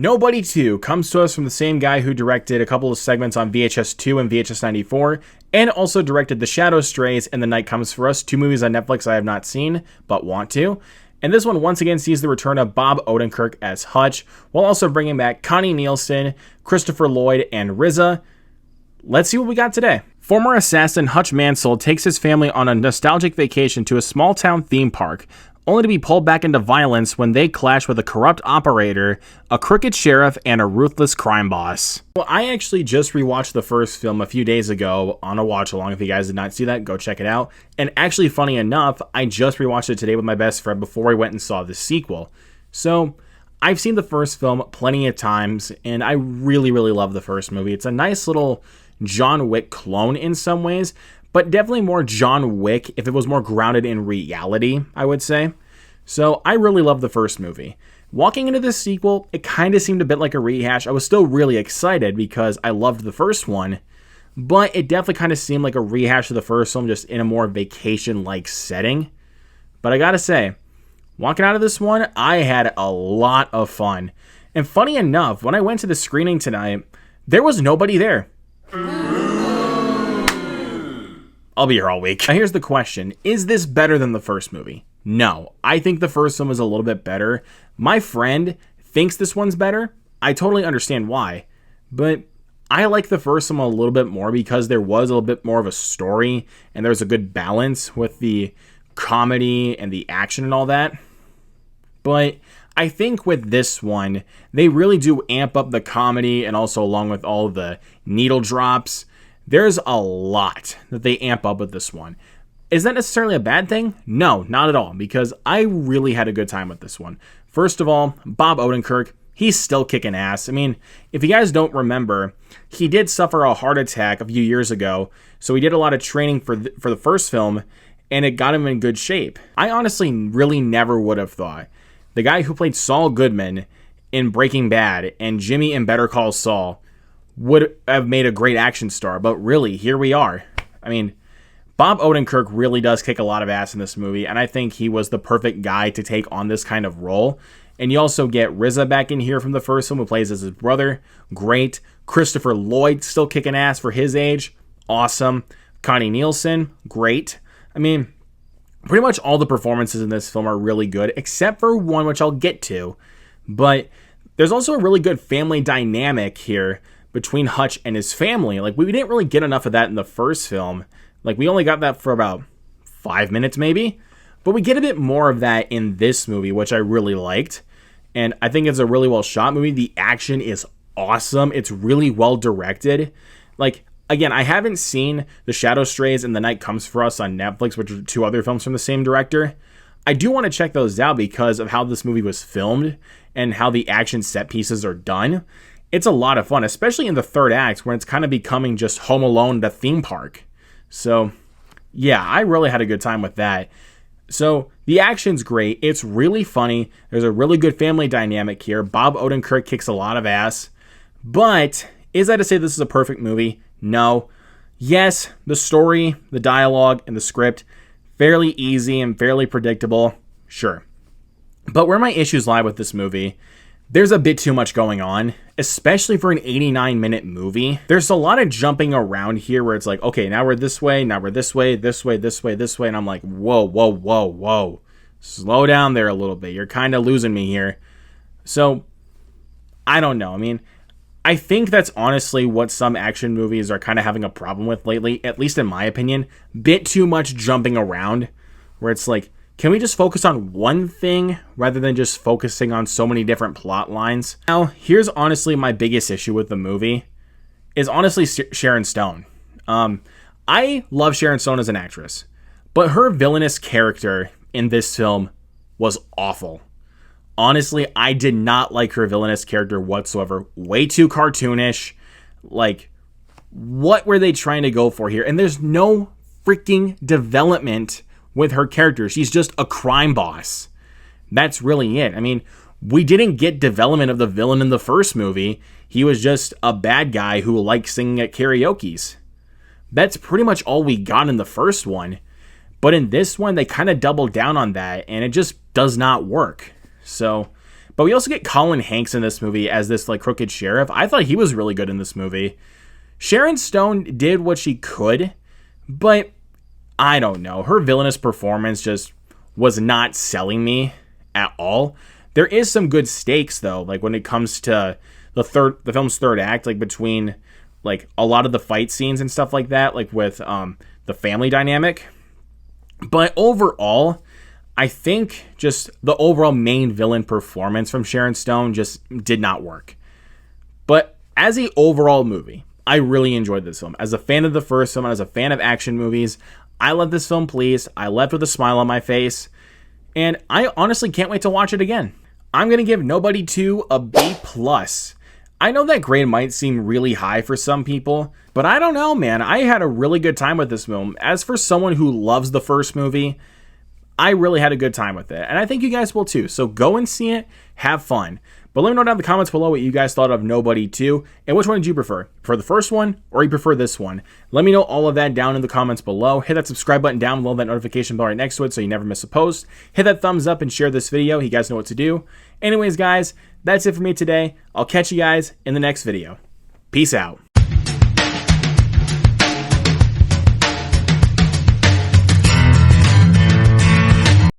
Nobody 2 comes to us from the same guy who directed a couple of segments on VHS 2 and VHS 94, and also directed The Shadow Strays and The Night Comes For Us, 2 movies on Netflix I have not seen, but want to. And this one once again sees the return of Bob Odenkirk as Hutch, while also bringing back Connie Nielsen, Christopher Lloyd, and RZA. Let's see what we got today. Former assassin Hutch Mansell takes his family on a nostalgic vacation to a small-town theme park, only to be pulled back into violence when they clash with a corrupt operator, a crooked sheriff, and a ruthless crime boss. Well, I actually just rewatched the first film a few days ago on a watch-along. If you guys did not see that, go check it out. And actually, funny enough, I just rewatched it today with my best friend before we went and saw the sequel. So, I've seen the first film plenty of times, and I really, really love the first movie. It's a nice little John Wick clone in some ways, but definitely more John Wick if it was more grounded in reality, I would say. So I really love the first movie. Walking into this sequel, it kind of seemed a bit like a rehash. I was still really excited because I loved the first one, but it definitely kind of seemed like a rehash of the first film, just in a more vacation-like setting. But I gotta say, walking out of this one, I had a lot of fun. And funny enough, when I went to the screening tonight, there was nobody there. I'll be here all week. Now here's the question. Is this better than the first movie? No. I think the first one was a little bit better. My friend thinks this one's better. I totally understand why. But I like the first one a little bit more because there was a little bit more of a story and there was a good balance with the comedy and the action and all that. But I think with this one, they really do amp up the comedy, and also along with all the needle drops, there's a lot that they amp up with this one. Is that necessarily a bad thing? No, not at all, because I really had a good time with this one. First of all, Bob Odenkirk, he's still kicking ass. I mean, if you guys don't remember, he did suffer a heart attack a few years ago, so he did a lot of training for the first film, and it got him in good shape. I honestly really never would have thought the guy who played Saul Goodman in Breaking Bad and Jimmy in Better Call Saul would have made a great action star, but really, here we are. I mean, Bob Odenkirk really does kick a lot of ass in this movie, and I think he was the perfect guy to take on this kind of role. And you also get RZA back in here from the first film, who plays as his brother. Great. Christopher Lloyd still kicking ass for his age. Awesome. Connie Nielsen. Great. I mean, pretty much all the performances in this film are really good, except for one, which I'll get to. But there's also a really good family dynamic here between Hutch and his family. Like, we didn't really get enough of that in the first film. Like, we only got that for about 5 minutes, maybe. But we get a bit more of that in this movie, which I really liked. And I think it's a really well shot movie. The action is awesome. It's really well directed. Like, again, I haven't seen The Shadow Strays and The Night Comes For Us on Netflix, which are 2 other films from the same director. I do want to check those out because of how this movie was filmed and how the action set pieces are done. It's a lot of fun, especially in the third act, where it's kind of becoming just Home Alone, the theme park. So, yeah, I really had a good time with that. So, the action's great. It's really funny. There's a really good family dynamic here. Bob Odenkirk kicks a lot of ass. But, is that to say this is a perfect movie? No. Yes, the story, the dialogue, and the script, fairly easy and fairly predictable. Sure. But where my issues lie with this movie, there's a bit too much going on, especially for an 89-minute movie. There's a lot of jumping around here where it's like, okay, now we're this way, now we're this way, this way, this way, this way. And I'm like, whoa, whoa, whoa, whoa. Slow down there a little bit. You're kind of losing me here. So, I don't know. I mean, I think that's honestly what some action movies are kind of having a problem with lately, at least in my opinion. Bit too much jumping around, where it's like, can we just focus on one thing rather than just focusing on so many different plot lines? Now, here's honestly my biggest issue with the movie, is honestly Sharon Stone. I love Sharon Stone as an actress, but her villainous character in this film was awful. Honestly, I did not like her villainous character whatsoever. Way too cartoonish. Like, what were they trying to go for here? And there's no freaking development with her character. She's just a crime boss. That's really it. I mean, we didn't get development of the villain in the first movie. He was just a bad guy who liked singing at karaoke's. That's pretty much all we got in the first one. But in this one, they kind of doubled down on that, and it just does not work. So, But we also get Colin Hanks in this movie as this like crooked sheriff. I thought he was really good in this movie. Sharon Stone did what she could, but I don't know. Her villainous performance just was not selling me at all. There is some good stakes though, like when it comes to the film's third act, like between like a lot of the fight scenes and stuff like that, like with the family dynamic. But overall, I think just the overall main villain performance from Sharon Stone just did not work. But as an overall movie, I really enjoyed this film. As a fan of the first film and as a fan of action movies, I love this film pleased. I left with a smile on my face. And I honestly can't wait to watch it again. I'm going to give Nobody 2 a B+. I know that grade might seem really high for some people, but I don't know, man. I had a really good time with this film. As for someone who loves the first movie, I really had a good time with it. And I think you guys will too. So go and see it. Have fun. But let me know down in the comments below what you guys thought of Nobody 2. And which one did you prefer? Prefer the first one or you prefer this one? Let me know all of that down in the comments below. Hit that subscribe button down below, that notification bell right next to it so you never miss a post. Hit that thumbs up and share this video. You guys know what to do. Anyways, guys, that's it for me today. I'll catch you guys in the next video. Peace out.